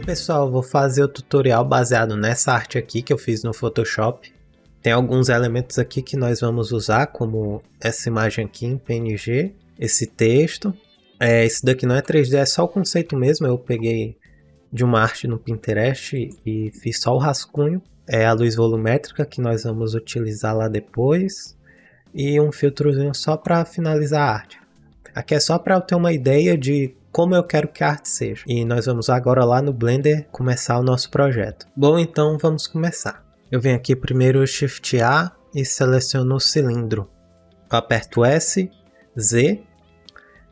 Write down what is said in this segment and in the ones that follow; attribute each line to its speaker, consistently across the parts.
Speaker 1: Pessoal, vou fazer o tutorial baseado nessa arte aqui que eu fiz no Photoshop. Tem alguns elementos aqui que nós vamos usar, como essa imagem aqui em PNG, esse texto. Esse daqui não é 3D, é só o conceito mesmo. Eu peguei de uma arte no Pinterest e fiz só o rascunho. É a luz volumétrica que nós vamos utilizar lá depois. E um filtrozinho só para finalizar a arte. Aqui é só para eu ter uma ideia de como eu quero que a arte seja. E nós vamos agora lá no Blender começar o nosso projeto. Bom, então vamos começar. Eu venho aqui primeiro Shift A e seleciono o cilindro. Eu aperto S, Z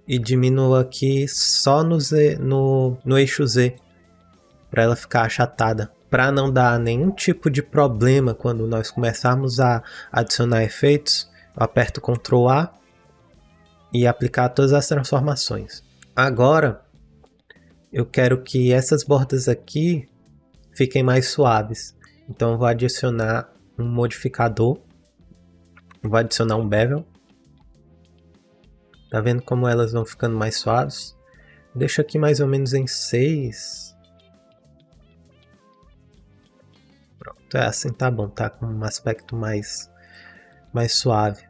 Speaker 1: e diminuo aqui só no eixo Z, para ela ficar achatada. Para não dar nenhum tipo de problema quando nós começarmos a adicionar efeitos, eu aperto Ctrl A e aplicar todas as transformações. Agora eu quero que essas bordas aqui fiquem mais suaves. Então eu vou adicionar um modificador. Vou adicionar um bevel. Tá vendo como elas vão ficando mais suaves? Deixa aqui mais ou menos em 6. Pronto, assim tá bom, tá com um aspecto mais suave.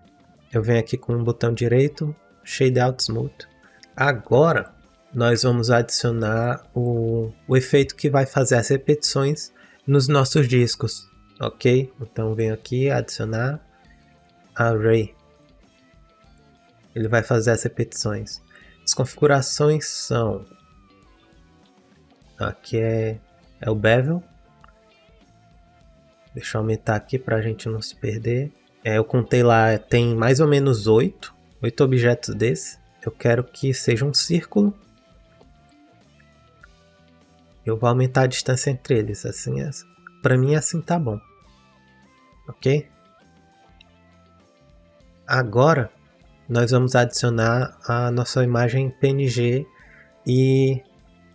Speaker 1: Eu venho aqui com o botão direito, Shade Out Smooth. Agora nós vamos adicionar o efeito que vai fazer as repetições nos nossos discos, ok? Então venho aqui adicionar Array. Ele vai fazer as repetições. As configurações são... Aqui é o bevel. Deixa eu aumentar aqui para a gente não se perder. Eu contei lá, tem mais ou menos 8 objetos desses. Eu quero que seja um círculo. Eu vou aumentar a distância entre eles. Assim, para mim assim tá bom. Ok? Agora nós vamos adicionar a nossa imagem PNG e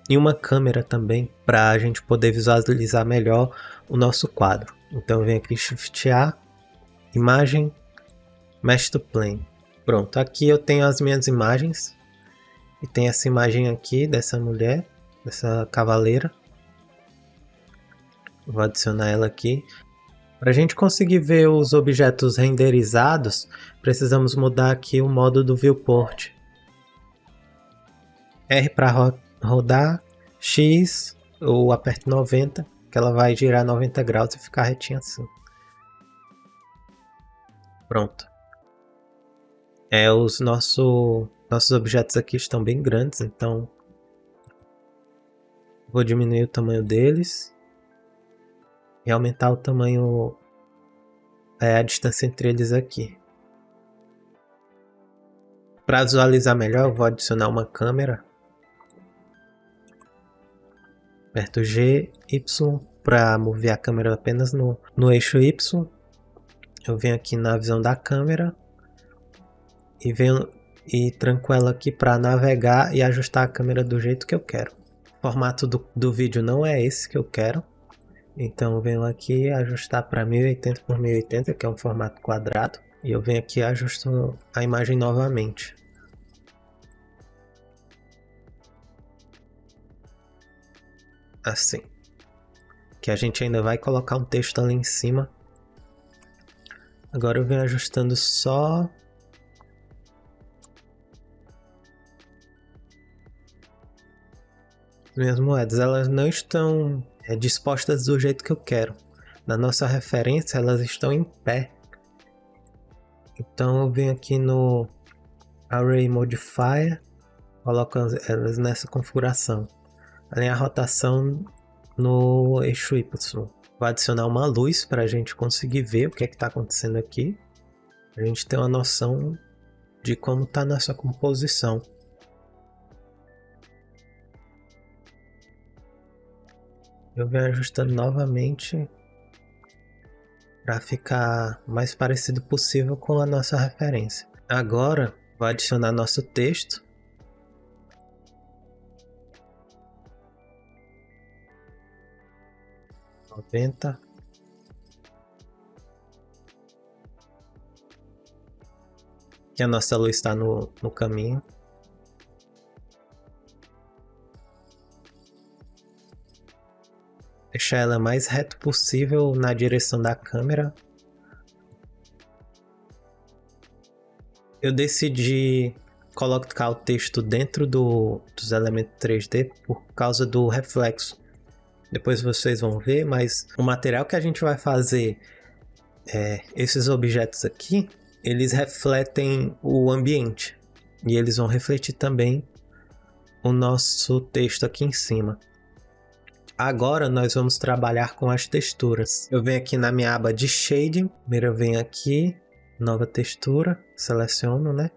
Speaker 1: uma câmera também, para a gente poder visualizar melhor o nosso quadro. Então eu venho aqui Shift A, Imagem, Mesh to Plane. Pronto, aqui eu tenho as minhas imagens. E tem essa imagem aqui dessa mulher, dessa cavaleira. Vou adicionar ela aqui. Para a gente conseguir ver os objetos renderizados, precisamos mudar aqui o modo do viewport. R para rodar, X, ou aperto 90, que ela vai girar 90 graus e ficar retinha assim. Pronto. Os nossos objetos aqui estão bem grandes, então vou diminuir o tamanho deles e aumentar o tamanho, a distância entre eles aqui. Para visualizar melhor, eu vou adicionar uma câmera. Aperto G, Y para mover a câmera apenas no eixo Y. Eu venho aqui na visão da câmera e tranco ela aqui para navegar e ajustar a câmera do jeito que eu quero. O formato do vídeo não é esse que eu quero. Então eu venho aqui ajustar para 1080 por 1080, que é um formato quadrado. E eu venho aqui e ajusto a imagem novamente. Assim. Que a gente ainda vai colocar um texto ali em cima. Agora eu venho ajustando só... As minhas moedas, elas não estão dispostas do jeito que eu quero. Na nossa referência, elas estão em pé. Então eu venho aqui no Array Modifier, coloco elas nessa configuração. Alinhar a rotação no eixo Y. Vou adicionar uma luz para a gente conseguir ver o que é que está acontecendo aqui. A gente ter uma noção de como está a nossa composição. Eu venho ajustando novamente para ficar mais parecido possível com a nossa referência. Agora vou adicionar nosso texto. Que a nossa luz está no caminho. deixar ela mais reto possível na direção da câmera. Eu decidi colocar o texto dentro dos elementos 3D por causa do reflexo. Depois vocês vão ver, mas o material que a gente vai fazer, esses objetos aqui, eles refletem o ambiente. E eles vão refletir também o nosso texto aqui em cima. Agora nós vamos trabalhar com as texturas. Eu venho aqui na minha aba de Shading. Primeiro eu venho aqui, nova textura, seleciono, né?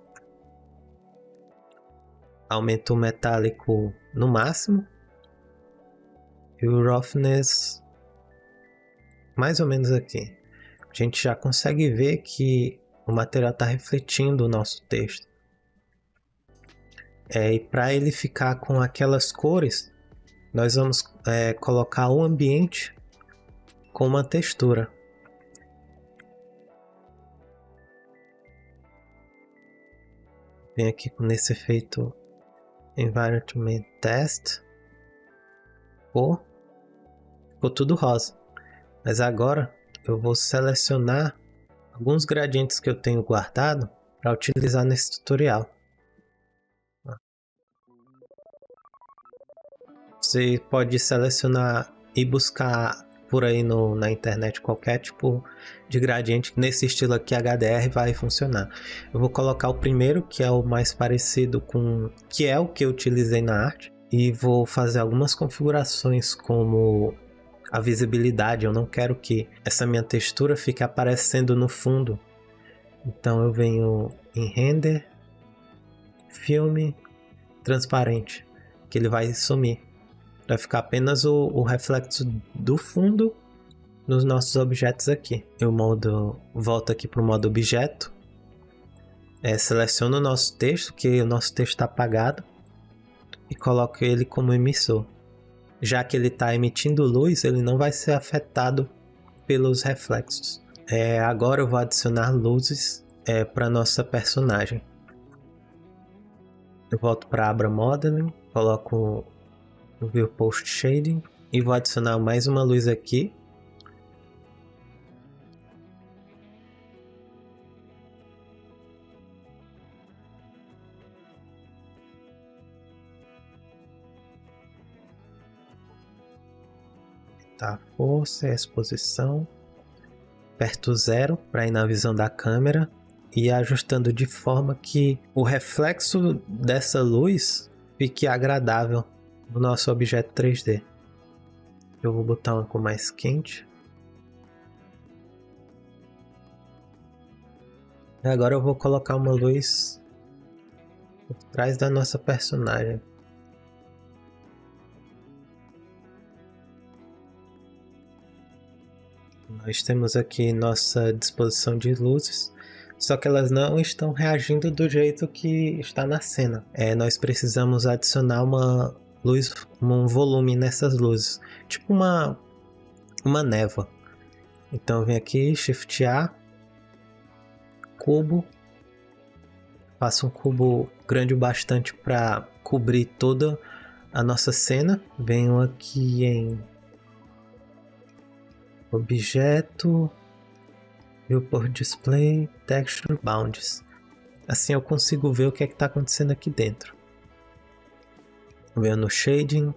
Speaker 1: Aumento o metálico no máximo. E o Roughness mais ou menos aqui. A gente já consegue ver que o material está refletindo o nosso texto. E para ele ficar com aquelas cores, nós vamos colocar o ambiente com uma textura. Vem aqui nesse efeito Environment Test. Ficou tudo rosa. Mas agora eu vou selecionar alguns gradientes que eu tenho guardado para utilizar nesse tutorial. Você pode selecionar e buscar por aí na internet qualquer tipo de gradiente. Nesse estilo aqui HDR vai funcionar. Eu vou colocar o primeiro, que é o mais parecido com... que é o que eu utilizei na arte. E vou fazer algumas configurações como a visibilidade. Eu não quero que essa minha textura fique aparecendo no fundo. Então eu venho em Render, Filme, Transparente, que ele vai sumir. Vai ficar apenas o reflexo do fundo nos nossos objetos aqui. Eu volto aqui para o modo objeto. Seleciono o nosso texto, que o nosso texto está apagado. E coloco ele como emissor. Já que ele está emitindo luz, ele não vai ser afetado pelos reflexos. Agora eu vou adicionar luzes para nossa personagem. Eu volto para a aba Modeling, coloco o View Post Shading e vou adicionar mais uma luz aqui. Tá, força, exposição, aperto 0 para ir na visão da câmera e ajustando de forma que o reflexo dessa luz fique agradável no nosso objeto 3D. Eu vou botar uma cor mais quente. E agora eu vou colocar uma luz por trás da nossa personagem. Nós temos aqui nossa disposição de luzes, só que elas não estão reagindo do jeito que está na cena. Nós precisamos adicionar uma luz, um volume nessas luzes, tipo uma névoa. Então eu venho aqui, Shift A, cubo, faço um cubo grande o bastante para cobrir toda a nossa cena. Venho aqui em Objeto, Viewport Display, Texture Bounds. Assim eu consigo ver o que está acontecendo aqui dentro. Venho no Shading,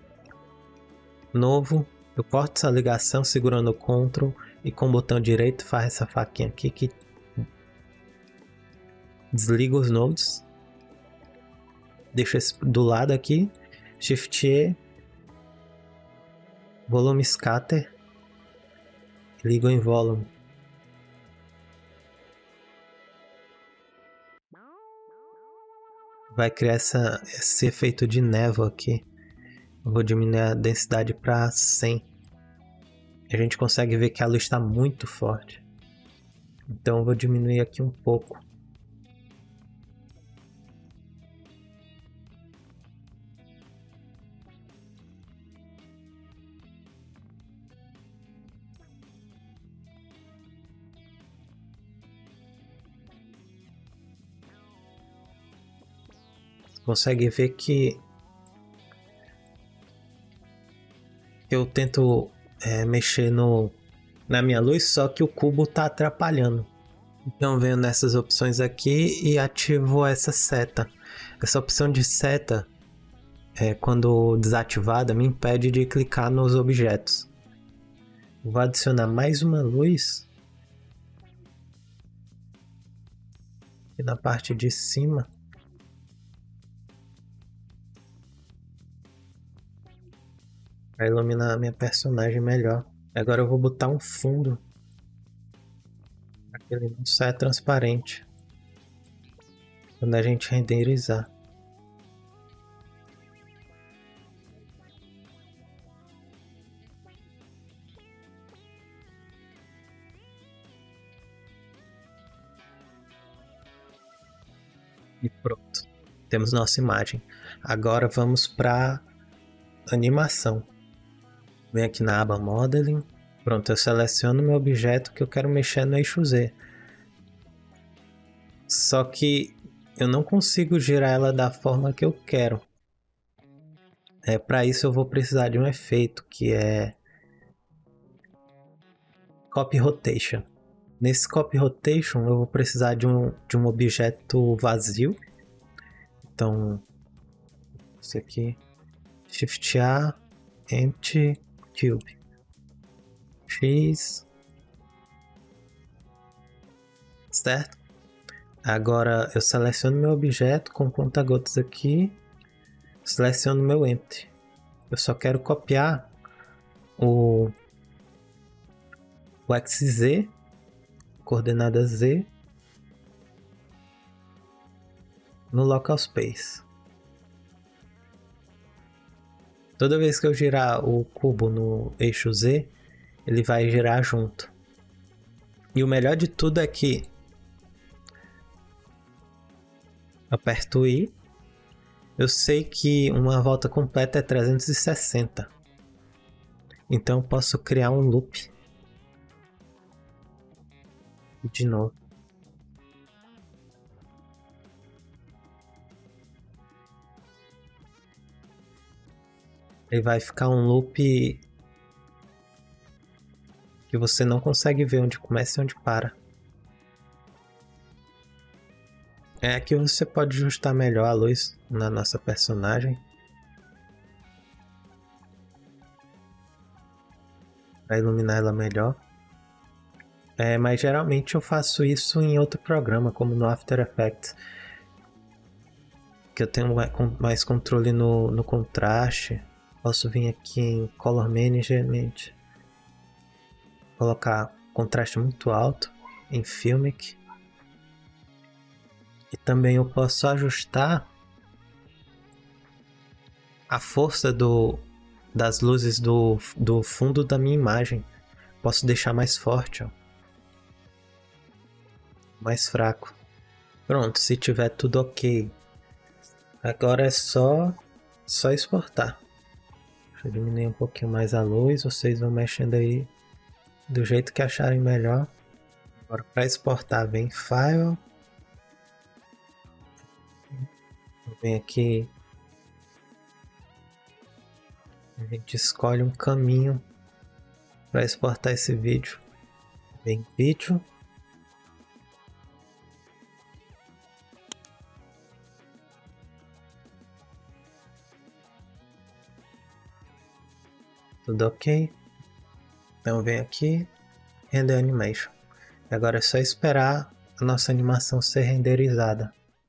Speaker 1: Novo, eu corto essa ligação segurando o Ctrl e com o botão direito faz essa faquinha aqui que desliga os nodes. Deixo esse do lado aqui, Shift E, Volume Scatter, ligo em Volume. Vai criar esse efeito de névoa aqui. Eu vou diminuir a densidade para 100. A gente consegue ver que a luz está muito forte. Então eu vou diminuir aqui um pouco. Consegue ver que eu tento mexer na minha luz, só que o cubo tá atrapalhando. Então venho nessas opções aqui e ativo essa seta. Essa opção de seta, quando desativada, me impede de clicar nos objetos. Vou adicionar mais uma luz aqui na parte de cima. Para iluminar a minha personagem melhor. Agora eu vou botar um fundo para que ele não saia transparente quando a gente renderizar. E pronto, temos nossa imagem. Agora vamos para animação. Venho aqui na aba Modeling. Pronto, eu seleciono meu objeto que eu quero mexer no eixo Z. Só que eu não consigo girar ela da forma que eu quero. Para isso eu vou precisar de um efeito que é Copy Rotation. Nesse Copy Rotation eu vou precisar de um objeto vazio. Então, isso aqui, Shift A, Empty Cube, X, certo? Agora eu seleciono meu objeto com conta-gotas aqui, seleciono meu Empty. Eu só quero copiar o XZ, coordenada Z, no Local Space. Toda vez que eu girar o cubo no eixo Z, ele vai girar junto. E o melhor de tudo é que aperto I, eu sei que uma volta completa é 360. Então eu posso criar um loop. De novo. Ele vai ficar um loop que você não consegue ver onde começa e onde para. Aqui você pode ajustar melhor a luz na nossa personagem. Para iluminar ela melhor. Mas geralmente eu faço isso em outro programa, como no After Effects. Que eu tenho mais controle no contraste. Posso vir aqui em Color Management, colocar contraste muito alto em Filmic. E também eu posso ajustar a força das luzes do fundo da minha imagem. Posso deixar mais forte, ó. Mais fraco. Pronto, se tiver tudo ok. Agora é só exportar. Deixa eu diminuir um pouquinho mais a luz. Vocês vão mexendo aí do jeito que acharem melhor. Agora para exportar, vem File. Vem aqui. A gente escolhe um caminho para exportar esse vídeo. Vem Vídeo. Tudo ok? Então vem aqui, Render Animation. Agora é só esperar a nossa animação ser renderizada.